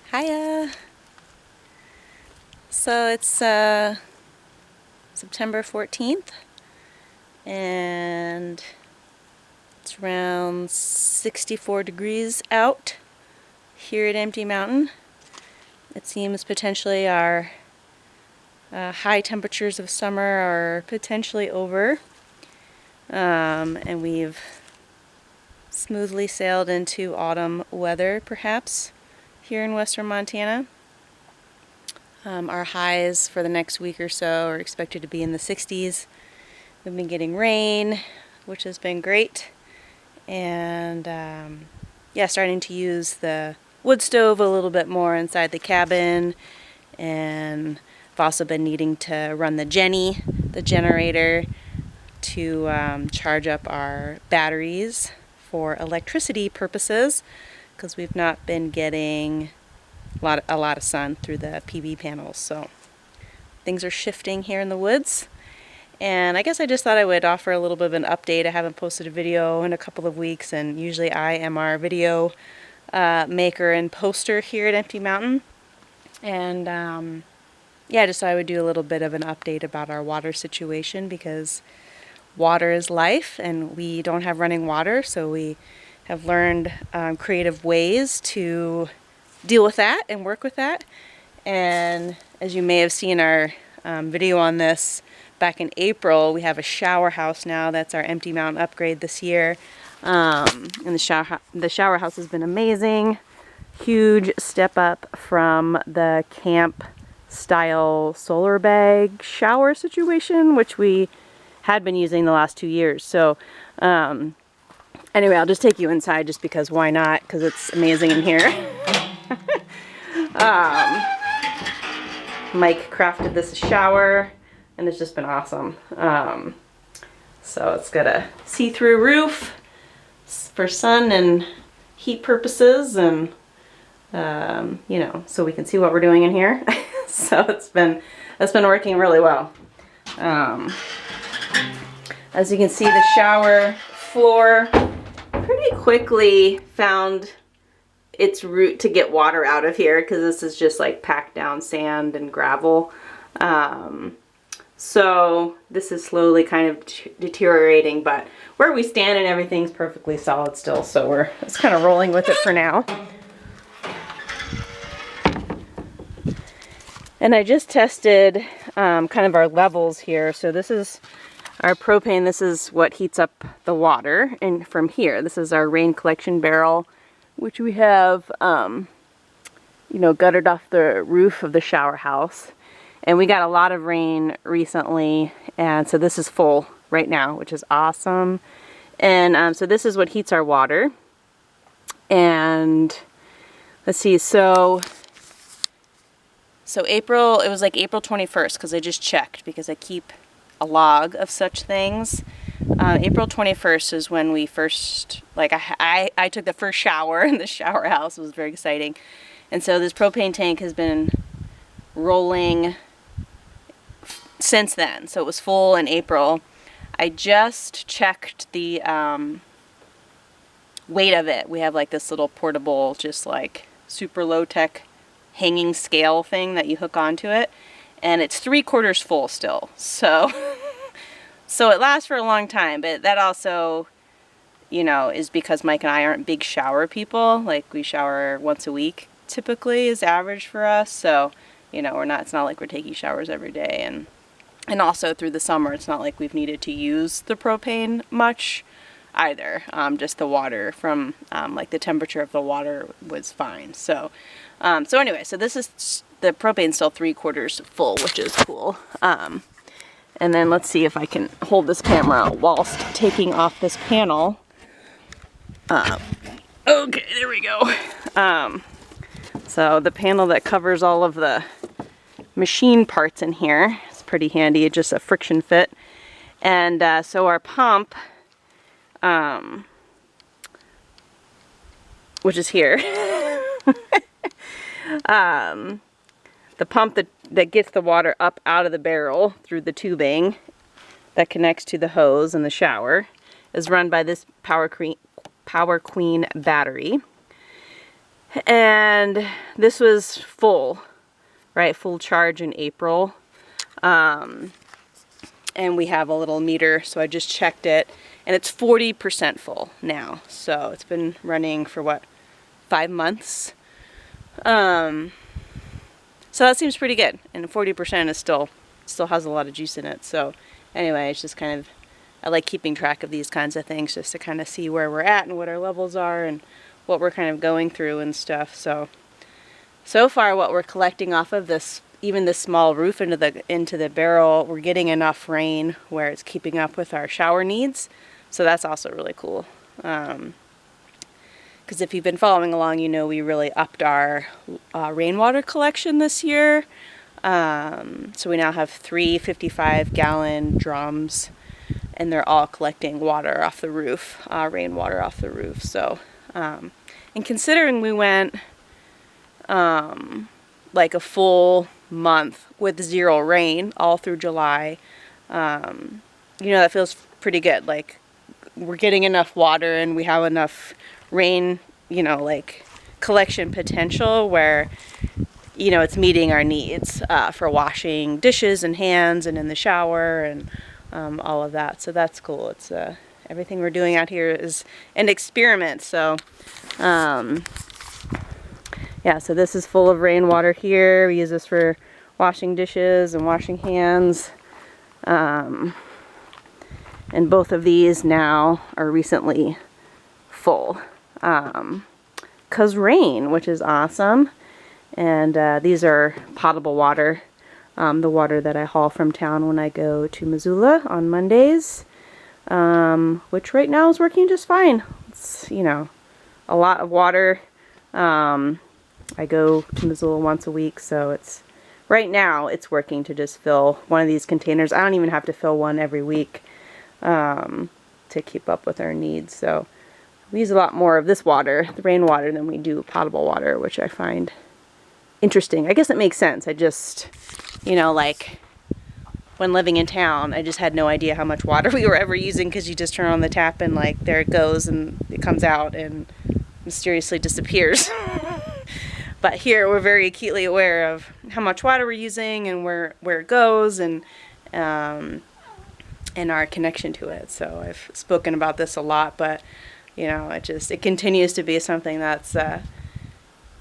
Hiya! So it's September 14th and it's around 64 degrees out here at Empty Mountain. It seems potentially our high temperatures of summer are potentially over, and we've smoothly sailed into autumn weather perhaps here in western Montana. Our highs for the next week or so are expected to be in the 60s. We've been getting rain, which has been great, and yeah, starting to use the wood stove a little bit more inside the cabin, and I've also been needing to run the generator, to charge up our batteries for electricity purposes, because we've not been getting a lot of sun through the PV panels. So things are shifting here in the woods, and I guess I just thought I would offer a little bit of an update. I haven't posted a video in a couple of weeks, and usually I am our video maker and poster here at Empty Mountain, and yeah, I just thought I would do a little bit of an update about our water situation, because water is life and we don't have running water, so we have learned creative ways to deal with that and work with that. And as you may have seen our video on this back in April, we have a shower house now. That's our Empty Mountain upgrade this year, and the shower house has been amazing. Huge step up from the camp style solar bag shower situation, which we had been using the last 2 years. So anyway, I'll just take you inside just because why not, because it's amazing in here. Mike crafted this shower and it's just been awesome. So it's got a see-through roof for sun and heat purposes, and you know, so we can see what we're doing in here. So it's been working really well. As you can see, the shower floor pretty quickly found its route to get water out of here, because this is just like packed down sand and gravel. So this is slowly kind of deteriorating, but where we stand and everything's perfectly solid still, so we're just kind of rolling with it for now. And I just tested kind of our levels here. So this is our propane. This is what heats up the water, and from here, this is our rain collection barrel, which we have, you know, gutted off the roof of the shower house. And we got a lot of rain recently, and so this is full right now, which is awesome. And so this is what heats our water. And let's see, so April, it was like April 21st, because I just checked, because I keep a log of such things. April 21st is when we first, like, I took the first shower in the shower house. It was very exciting. And so this propane tank has been rolling since then. So it was full in April. I just checked the weight of it. We have like this little portable, just like super low tech hanging scale thing that you hook onto it, and it's 3/4 full still. So so it lasts for a long time, but that also, you know, is because Mike and I aren't big shower people. Like, we shower once a week typically is average for us. So, you know, it's not like we're taking showers every day, and also through the summer it's not like we've needed to use the propane much either. Just the water from like the temperature of the water was fine. So so anyway, so this is, the propane's still 3/4 full, which is cool. And then let's see if I can hold this camera whilst taking off this panel. Okay, there we go. So the panel that covers all of the machine parts in here is pretty handy. It's just a friction fit. And so our pump, which is here, the pump that gets the water up out of the barrel through the tubing that connects to the hose in the shower is run by this Power Queen battery. And this was full, right? Full charge in April. And we have a little meter, so I just checked it, and it's 40% full now. So it's been running for what, 5 months? So that seems pretty good, and 40% is still has a lot of juice in it. So anyway, it's just kind of, I like keeping track of these kinds of things just to kind of see where we're at and what our levels are and what we're kind of going through and stuff. So far what we're collecting off of this, even this small roof into the barrel, we're getting enough rain where it's keeping up with our shower needs. So that's also really cool. Because if you've been following along, you know we really upped our rainwater collection this year. So we now have 3 55-gallon drums, and they're all collecting water off the roof, rainwater off the roof. So, and considering we went like a full month with 0 rain all through July, you know, that feels pretty good. Like, we're getting enough water and we have enough rain, you know, like collection potential where, you know, it's meeting our needs for washing dishes and hands and in the shower and all of that. So that's cool. It's everything we're doing out here is an experiment. So yeah, so this is full of rainwater here. We use this for washing dishes and washing hands. And both of these now are recently full. 'Cause rain, which is awesome. And these are potable water. The water that I haul from town when I go to Missoula on Mondays. Which right now is working just fine. It's, you know, a lot of water. I go to Missoula once a week, so it's, right now it's working to just fill one of these containers. I don't even have to fill one every week to keep up with our needs. So we use a lot more of this water, the rainwater, than we do potable water, which I find interesting. I guess it makes sense. I just, you know, like when living in town, I just had no idea how much water we were ever using, because you just turn on the tap and like there it goes and it comes out and mysteriously disappears. But here we're very acutely aware of how much water we're using and where it goes and our connection to it. So I've spoken about this a lot, but you know, it continues to be something that's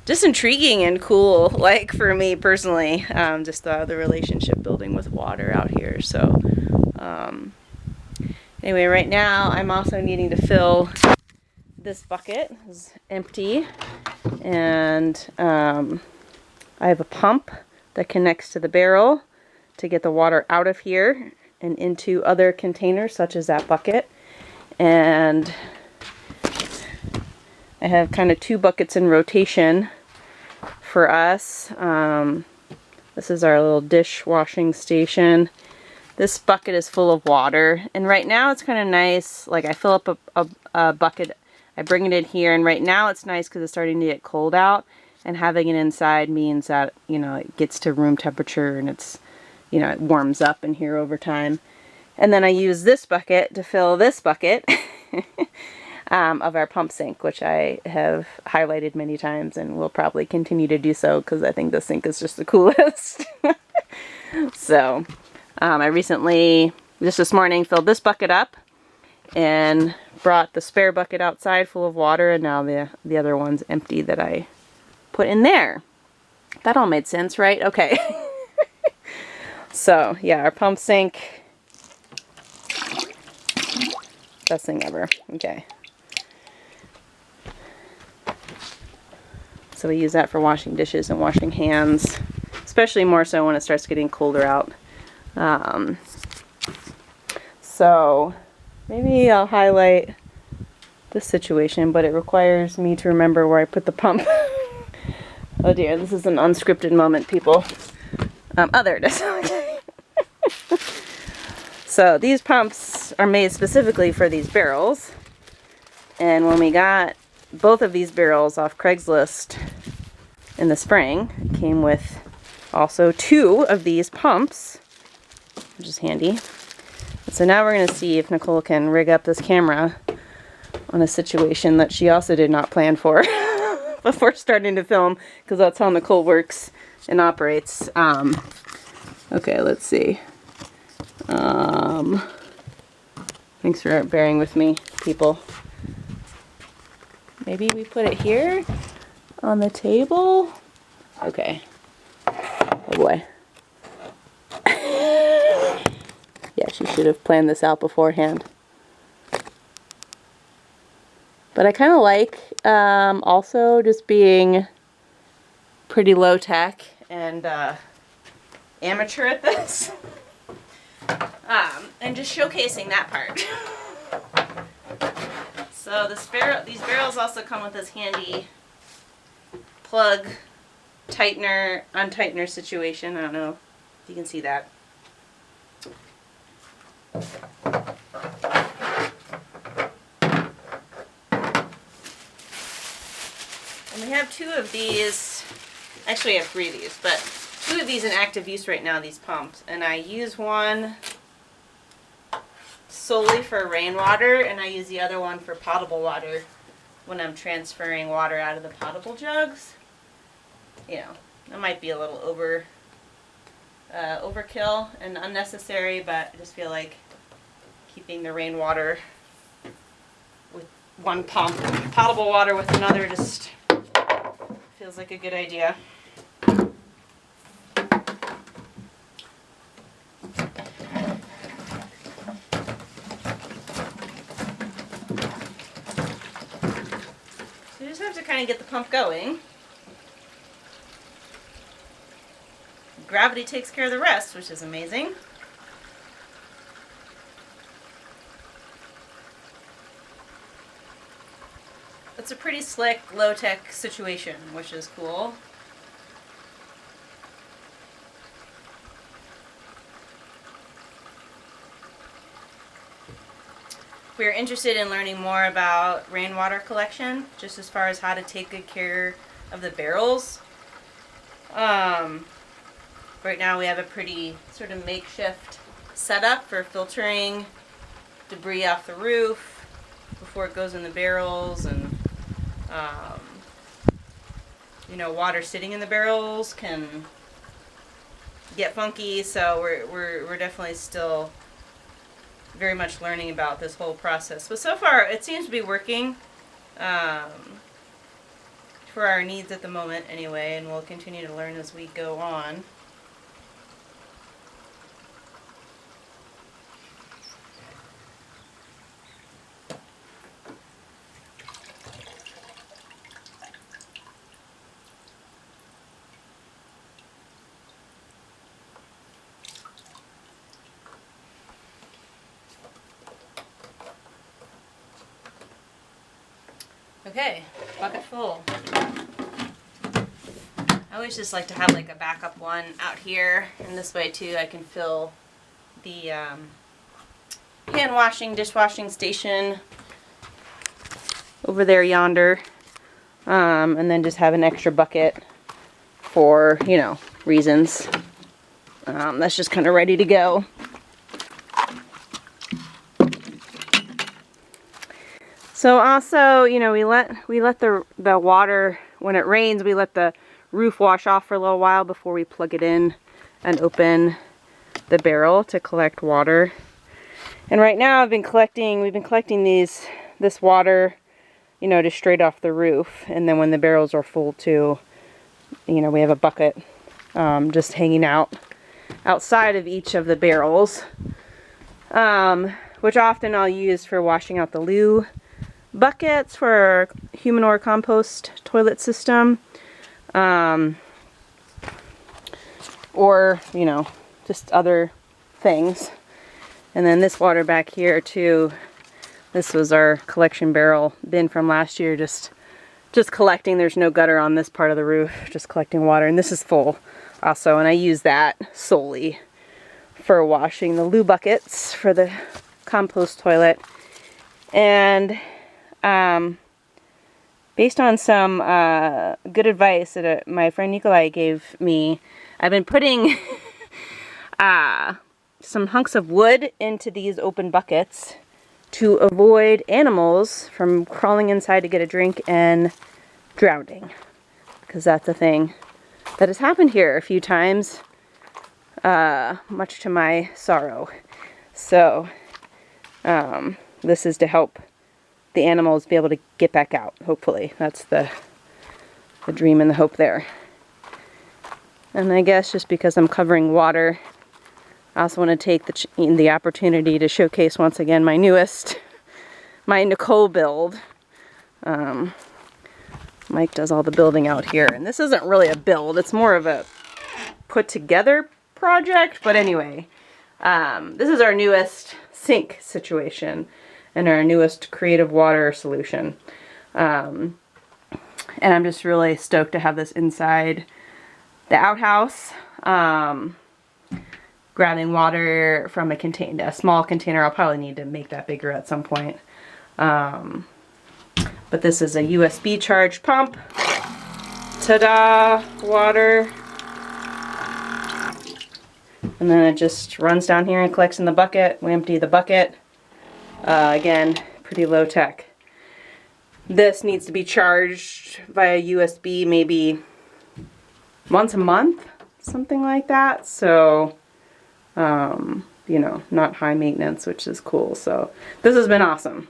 just intriguing and cool, like for me personally, just the relationship building with water out here. So anyway, right now I'm also needing to fill this bucket. Is empty, and I have a pump that connects to the barrel to get the water out of here and into other containers such as that bucket. And I have kind of 2 buckets in rotation for us. This is our little dishwashing station. This bucket is full of water, and right now it's kind of nice. Like, I fill up a bucket, I bring it in here, and right now it's nice because it's starting to get cold out, and having it inside means that, you know, it gets to room temperature and it's, you know, it warms up in here over time. And then I use this bucket to fill this bucket of our pump sink, which I have highlighted many times and will probably continue to do so because I think this sink is just the coolest. So I recently, just this morning, filled this bucket up and brought the spare bucket outside full of water, and now the other one's empty that I put in there. That all made sense, right? Okay. So yeah, our pump sink, best thing ever. Okay. So we use that for washing dishes and washing hands, especially more so when it starts getting colder out. So maybe I'll highlight this situation, but it requires me to remember where I put the pump. Oh dear, this is an unscripted moment, people. Oh, there it is. So these pumps are made specifically for these barrels, and when we got both of these barrels off Craigslist in the spring, it came with also 2 of these pumps, which is handy. So now we're going to see if Nicole can rig up this camera on a situation that she also did not plan for. before starting to film, because that's how Nicole works and operates. Okay, let's see. Thanks for bearing with me, people. Maybe we put it here on the table. Okay. Oh boy. Yeah, she should have planned this out beforehand. But I kind of like also just being pretty low tech and amateur at this. And just showcasing that part. So these barrels also come with this handy plug tightener, untightener situation. I don't know if you can see that. And we have 2 of these, actually I have 3 of these, but 2 of these in active use right now, these pumps. And I use one solely for rainwater, and I use the other one for potable water when I'm transferring water out of the potable jugs. You know, that might be a little overkill and unnecessary, but I just feel like keeping the rainwater with one pump, potable water with another, just feels like a good idea. So you just have to kind of get the pump going. Gravity takes care of the rest, which is amazing. It's a pretty slick, low-tech situation, which is cool. If we're interested in learning more about rainwater collection, just as far as how to take good care of the barrels, right now we have a pretty sort of makeshift setup for filtering debris off the roof before it goes in the barrels, and you know, water sitting in the barrels can get funky, so we're definitely still very much learning about this whole process. But so far it seems to be working for our needs at the moment anyway, and we'll continue to learn as we go on. Okay, bucket full. I always just like to have like a backup one out here, and this way too I can fill the hand washing, dishwashing station over there yonder, and then just have an extra bucket for, you know, reasons. That's just kind of ready to go. So also, you know, we let the water, when it rains, we let the roof wash off for a little while before we plug it in and open the barrel to collect water. And right now we've been collecting this water, you know, just straight off the roof. And then when the barrels are full too, you know, we have a bucket just hanging outside of each of the barrels, which often I'll use for washing out the loo buckets for our Humanure compost toilet system, or, you know, just other things. And then this water back here too, this was our collection barrel bin from last year, just collecting. There's no gutter on this part of the roof, just collecting water, and this is full also, and I use that solely for washing the loo buckets for the compost toilet. And based on some good advice that my friend Nikolai gave me, I've been putting some hunks of wood into these open buckets to avoid animals from crawling inside to get a drink and drowning, because that's a thing that has happened here a few times, much to my sorrow. So this is to help the animals be able to get back out, hopefully. That's the dream and the hope there. And I guess just because I'm covering water, I also want to take the opportunity to showcase once again my newest, my Nicole build. Mike does all the building out here, and this isn't really a build, it's more of a put together project, but anyway, this is our newest sink situation and our newest creative water solution. And I'm just really stoked to have this inside the outhouse, grabbing water from a small container. I'll probably need to make that bigger at some point. But this is a USB charged pump. Ta-da! Water. And then it just runs down here and collects in the bucket. We empty the bucket. Again, pretty low tech. This needs to be charged via USB maybe once a month, something like that. So, you know, not high maintenance, which is cool. So this has been awesome.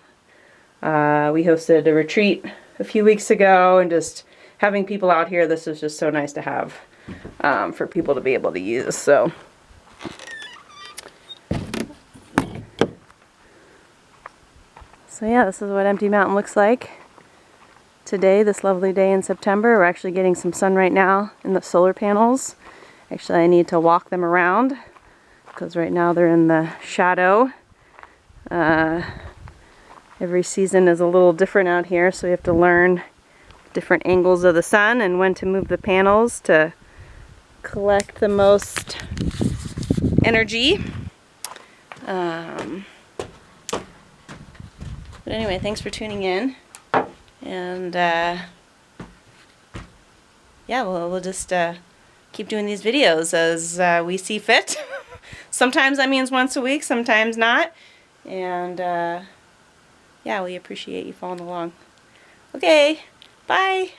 We hosted a retreat a few weeks ago, and just having people out here, this is just so nice to have for people to be able to use. So yeah, this is what Empty Mountain looks like today, this lovely day in September. We're actually getting some sun right now in the solar panels. Actually, I need to walk them around because right now they're in the shadow. Every season is a little different out here, so we have to learn different angles of the sun and when to move the panels to collect the most energy. But anyway, thanks for tuning in, and yeah, we'll just keep doing these videos as we see fit. Sometimes that means once a week, sometimes not, and yeah, we appreciate you following along. Okay, bye!